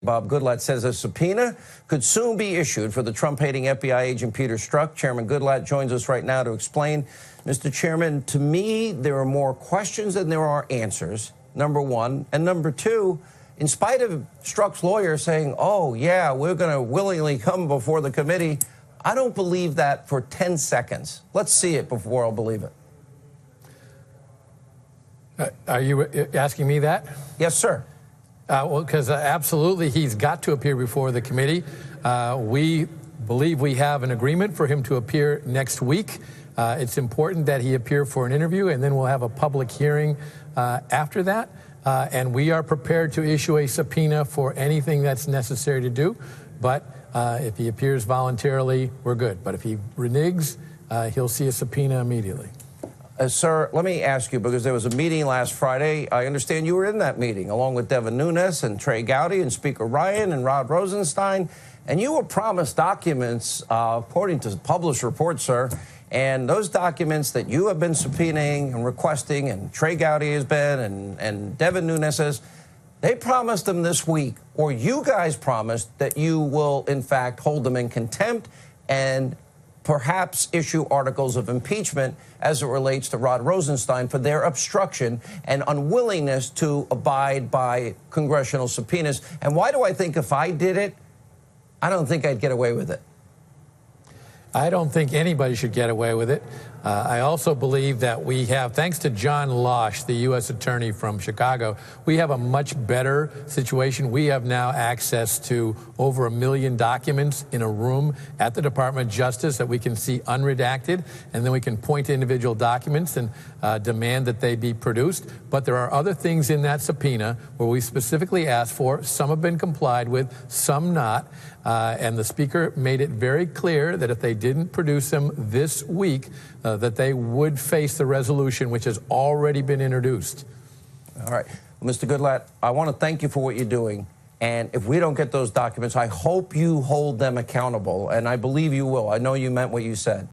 Bob Goodlatte says a subpoena could soon be issued for the Trump-hating FBI agent Peter Strzok. Chairman Goodlatte joins us right now to explain. Mr. Chairman, to me, there are more questions than there are answers, number one. And number two, in spite of Strzok's lawyer saying, oh, yeah, we're going to willingly come before the committee, I don't believe that for 10 seconds. Let's see it before I'll believe it. Are you asking me that? Yes, sir. Well, because absolutely he's got to appear before the committee. We believe we have an agreement for him to appear next week. It's important that he appear for an interview, and then we'll have a public hearing after that. And we are prepared to issue a subpoena for anything that's necessary to do. But if he appears voluntarily, we're good. But if he reneges, he'll see a subpoena immediately. Sir, let me ask you, because there was a meeting last Friday. I understand you were in that meeting, along with Devin Nunes and Trey Gowdy and Speaker Ryan and Rod Rosenstein, and you were promised documents, according to published reports, sir, and those documents that you have been subpoenaing and requesting, and Trey Gowdy has been, and Devin Nunes has, they promised them this week, or you guys promised that you will, in fact, hold them in contempt and perhaps issue articles of impeachment as it relates to Rod Rosenstein for their obstruction and unwillingness to abide by congressional subpoenas. And why do I think if I did it, I don't think I'd get away with it? I don't think anybody should get away with it. I also believe that we have, thanks to John Losh, the U.S. attorney from Chicago, we have a much better situation. We have now access to over 1 million documents in a room at the Department of Justice that we can see unredacted, and then we can point to individual documents and demand that they be produced. But there are other things in that subpoena where we specifically asked for. Some have been complied with, some not. And the Speaker made it very clear that if they didn't produce them this week, that they would face the resolution which has already been introduced. All right. Well, Mr. Goodlatte, I want to thank you for what you're doing. And if we don't get those documents, I hope you hold them accountable. And I believe you will. I know you meant what you said.